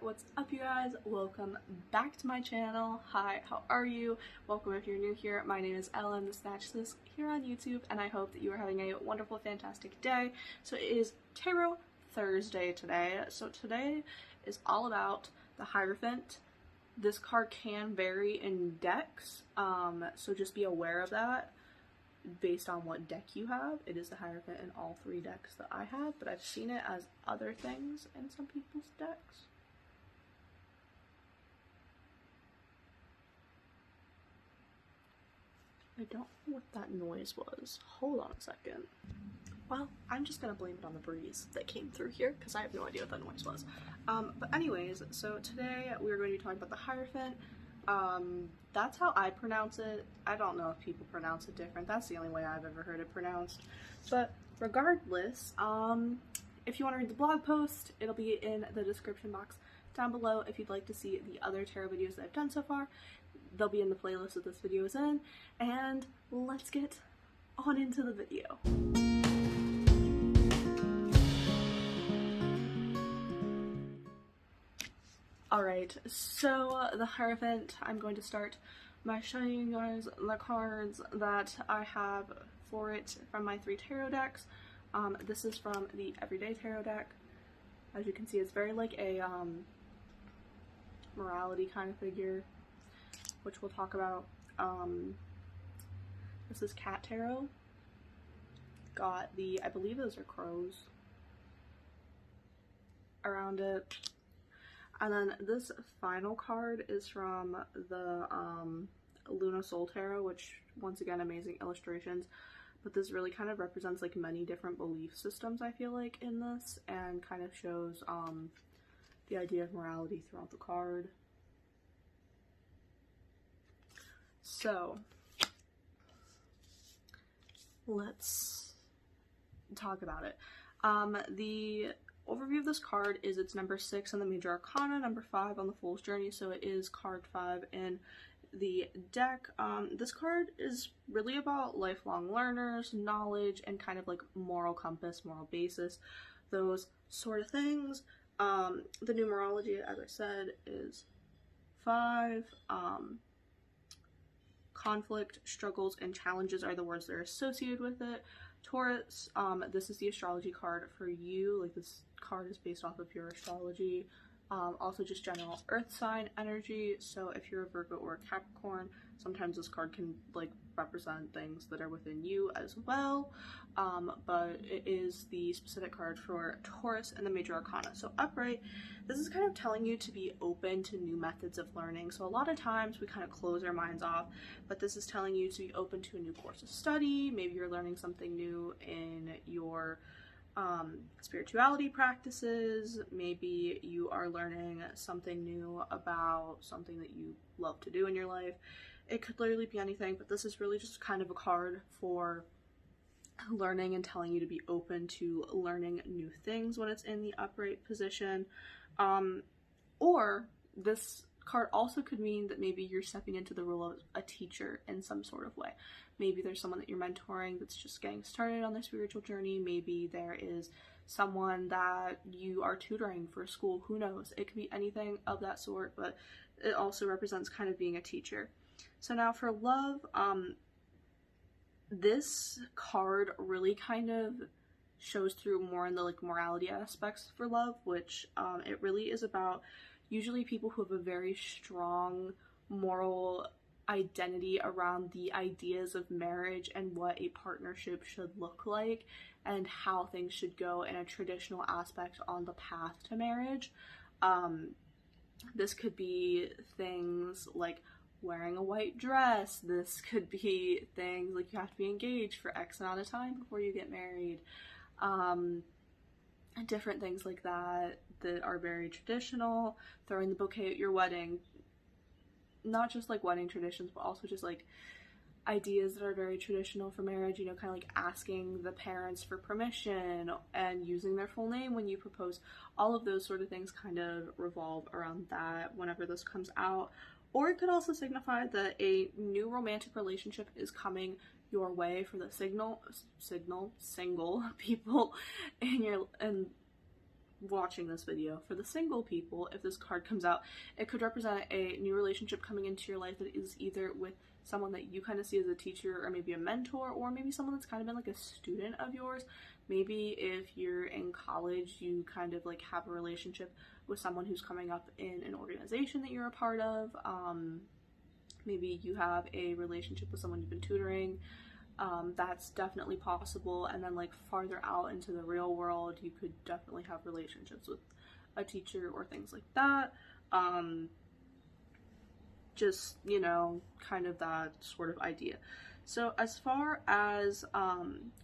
what's up you guys? Welcome back to my channel. Hi, how are you? Welcome if you're new here. My name is Ellen, the Snatch This here on YouTube, and I hope that you are having a wonderful, fantastic day. So it is Tarot Thursday today. So today is all about the Hierophant. This card can vary in decks, so just be aware of that. Based on what deck you have, it is the Hierophant in all three decks that I have, but I've seen it as other things in some people's decks. I don't know what that noise was. Hold on a second. Well, I'm just gonna blame it on the breeze that came through here because I have no idea what that noise was. But anyways, so today we're going to be talking about the Hierophant. That's how I pronounce it. I don't know if people pronounce it different. That's the only way I've ever heard it pronounced. But regardless, if you want to read the blog post, it'll be in the description box down below. If you'd like to see the other tarot videos that I've done so far, they'll be in the playlist that this video is in. And let's get on into the video. Alright, so the Hierophant, I'm going to start by showing you guys the cards that I have for it from my 3 tarot decks. This is from the Everyday Tarot deck. As you can see, it's very like a morality kind of figure, which we'll talk about. This is Cat Tarot. Got the, I believe those are crows around it. And then this final card is from the Luna Soul Tarot, which, once again, amazing illustrations. But this really kind of represents like many different belief systems, I feel like, in this, and kind of shows the idea of morality throughout the card. So let's talk about it. The overview of this card is it's number 6 on the Major Arcana, number 5 on the Fool's Journey, so it is card 5 in the deck. This card is really about lifelong learners, knowledge, and kind of like moral compass, moral basis, those sort of things. The numerology, as I said, is 5. Conflict, struggles, and challenges are the words that are associated with it. Taurus, this is the astrology card for you. Like, this card is based off of your astrology. Also just general earth sign energy. So if you're a Virgo or a Capricorn, sometimes this card can like represent things that are within you as well. But it is the specific card for Taurus and the Major Arcana. So upright, this is kind of telling you to be open to new methods of learning. So a lot of times we kind of close our minds off, but this is telling you to be open to a new course of study. Maybe you're learning something new in your spirituality practices. Maybe you are learning something new about something that you love to do in your life. It could literally be anything, but this is really just kind of a card for learning and telling you to be open to learning new things when it's in the upright position. Or this card also could mean that maybe you're stepping into the role of a teacher in some sort of way. Maybe there's someone that you're mentoring that's just getting started on their spiritual journey. Maybe there is someone that you are tutoring for school. Who knows? It could be anything of that sort, but it also represents kind of being a teacher. So now for love, this card really kind of shows through more in the like morality aspects for love, which it really is about usually people who have a very strong moral identity around the ideas of marriage and what a partnership should look like and how things should go in a traditional aspect on the path to marriage. This could be things like wearing a white dress. This could be things like you have to be engaged for X amount of time before you get married. Different things like that that are very traditional. Throwing the bouquet at your wedding. Not just like wedding traditions, but also just like ideas that are very traditional for marriage, you know, kind of like asking the parents for permission and using their full name when you propose. All of those sort of things kind of revolve around that whenever this comes out. Or it could also signify that a new romantic relationship is coming your way for the single people in watching this video, for the single people, if this card comes out, it could represent a new relationship coming into your life that is either with someone that you kind of see as a teacher or maybe a mentor, or maybe someone that's kind of been like a student of yours. Maybe if you're in college, you kind of like have a relationship with someone who's coming up in an organization that you're a part of. Maybe you have a relationship with someone you've been tutoring. That's definitely possible. And then like farther out into the real world, you could definitely have relationships with a teacher or things like that. Just, you know, kind of that sort of idea. So as far as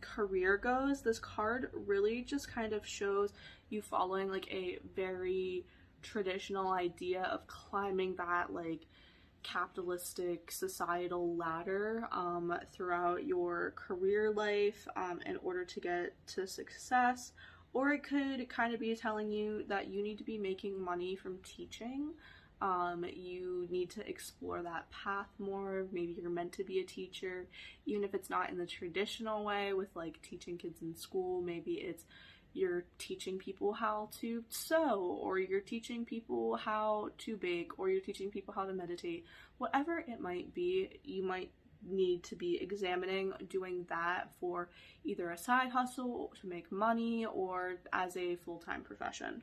career goes, this card really just kind of shows you following like a very traditional idea of climbing that like capitalistic societal ladder throughout your career life in order to get to success. Or it could kind of be telling you that you need to be making money from teaching. You need to explore that path more. Maybe you're meant to be a teacher, even if it's not in the traditional way with like teaching kids in school. Maybe it's you're teaching people how to sew, or you're teaching people how to bake, or you're teaching people how to meditate. Whatever it might be, you might need to be examining doing that for either a side hustle to make money or as a full-time profession.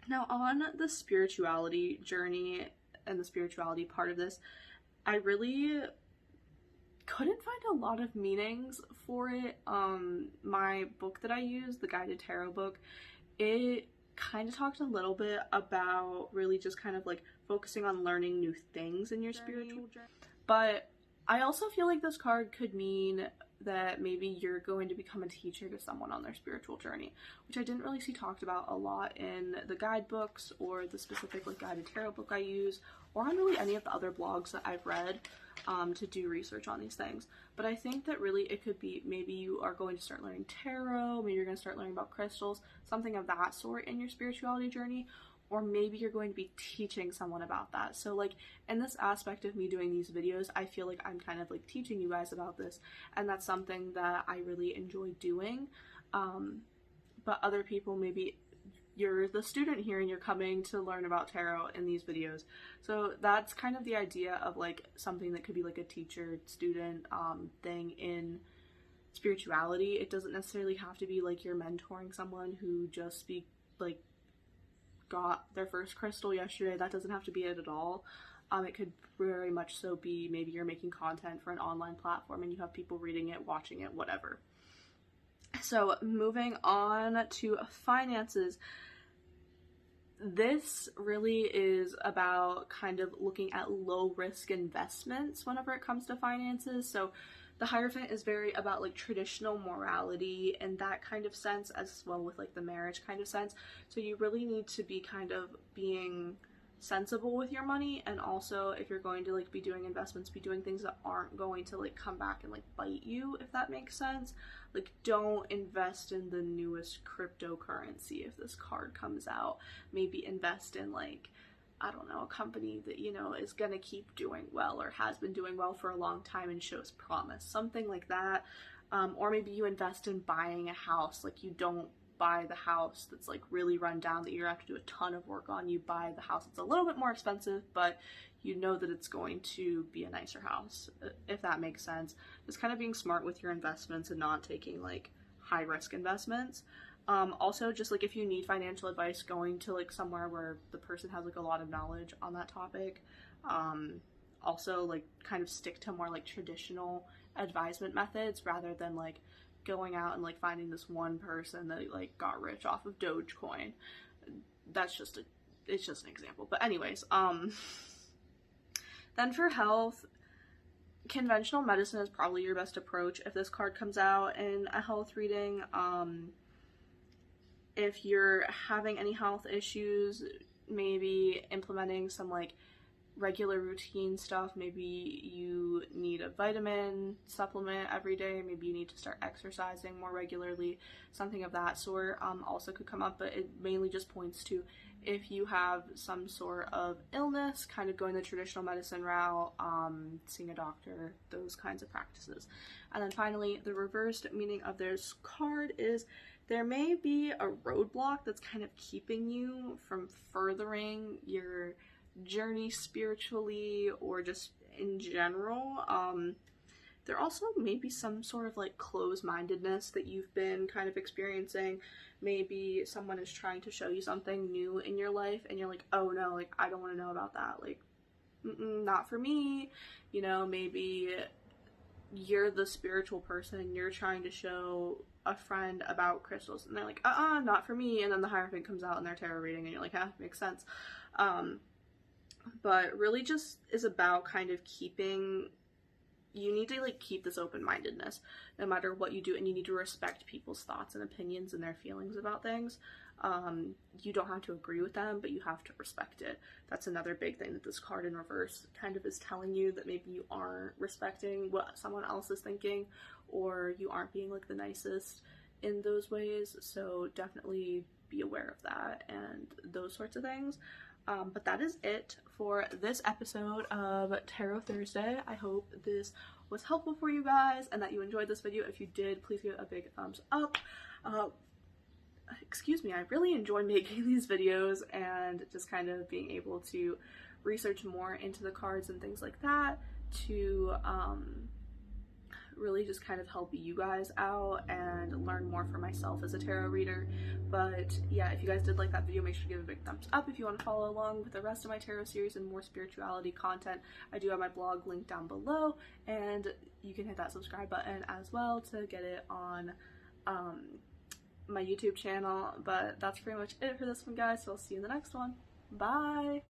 Now, on the spirituality journey and the spirituality part of this, I really couldn't find a lot of meanings for it. My book that I use, the Guided Tarot book, it kind of talked a little bit about really just kind of like focusing on learning new things in your spiritual journey. But I also feel like this card could mean that maybe you're going to become a teacher to someone on their spiritual journey, which I didn't really see talked about a lot in the guidebooks or the specific like guided tarot book I use, or on really any of the other blogs that I've read to do research on these things. But I think that really it could be maybe you are going to start learning tarot, maybe you're going to start learning about crystals, something of that sort in your spirituality journey, or maybe you're going to be teaching someone about that. So like in this aspect of me doing these videos, I feel like I'm kind of like teaching you guys about this, and that's something that I really enjoy doing. But other people, maybe you're the student here and you're coming to learn about tarot in these videos. So that's kind of the idea of like something that could be like a teacher student thing in spirituality. It doesn't necessarily have to be like you're mentoring someone who just got their first crystal yesterday. That doesn't have to be it at all. It could very much so be maybe you're making content for an online platform and you have people reading it, watching it, whatever. So moving on to finances. This really is about kind of looking at low risk investments whenever it comes to finances. So the Hierophant is very about like traditional morality and that kind of sense, as well with like the marriage kind of sense. So you really need to be kind of being sensible with your money, and also if you're going to like be doing investments, be doing things that aren't going to like come back and like bite you, if that makes sense. Like don't invest in the newest cryptocurrency if this card comes out. Maybe invest in like, I don't know, a company that, you know, is gonna keep doing well or has been doing well for a long time and shows promise, something like that. Or maybe you invest in buying a house. Like you don't buy the house that's like really run down that you're gonna have to do a ton of work on. You buy the house that's a little bit more expensive, but you know that it's going to be a nicer house, if that makes sense. Just kind of being smart with your investments and not taking like high risk investments. Also, just like if you need financial advice, going to like somewhere where the person has like a lot of knowledge on that topic. Also like kind of stick to more like traditional advisement methods rather than like going out and like finding this one person that like got rich off of Dogecoin. That's just it's just an example. But anyways, then for health, conventional medicine is probably your best approach if this card comes out in a health reading. If you're having any health issues, maybe implementing some like regular routine stuff. Maybe you need a vitamin supplement every day. Maybe you need to start exercising more regularly. Something of that sort also could come up, but it mainly just points to if you have some sort of illness, kind of going the traditional medicine route, seeing a doctor, those kinds of practices. And then finally, the reversed meaning of this card is there may be a roadblock that's kind of keeping you from furthering your journey spiritually or just in general. There also may be some sort of like closed-mindedness that you've been kind of experiencing. Maybe someone is trying to show you something new in your life and you're like, oh no, like I don't want to know about that, like not for me. You know, maybe you're the spiritual person and you're trying to show a friend about crystals and they're like, not for me, and then the Hierophant comes out in their tarot reading and you're like, makes sense. But really just is about kind of keeping, you need to like keep this open-mindedness no matter what you do, and you need to respect people's thoughts and opinions and their feelings about things. You don't have to agree with them, but you have to respect it. That's another big thing that this card in reverse kind of is telling you, that maybe you aren't respecting what someone else is thinking, or you aren't being like the nicest in those ways. So definitely be aware of that and those sorts of things. But that is it for this episode of Tarot Thursday. I hope this was helpful for you guys and that you enjoyed this video. If you did, please give it a big thumbs up. Excuse me, I really enjoy making these videos and just kind of being able to research more into the cards and things like that to really just kind of help you guys out and learn more for myself as a tarot reader. But yeah, if you guys did like that video, make sure to give it a big thumbs up. If you want to follow along with the rest of my tarot series and more spirituality content, I do have my blog linked down below, and you can hit that subscribe button as well to get it on my YouTube channel. But that's pretty much it for this one, guys, so I'll see you in the next one. Bye!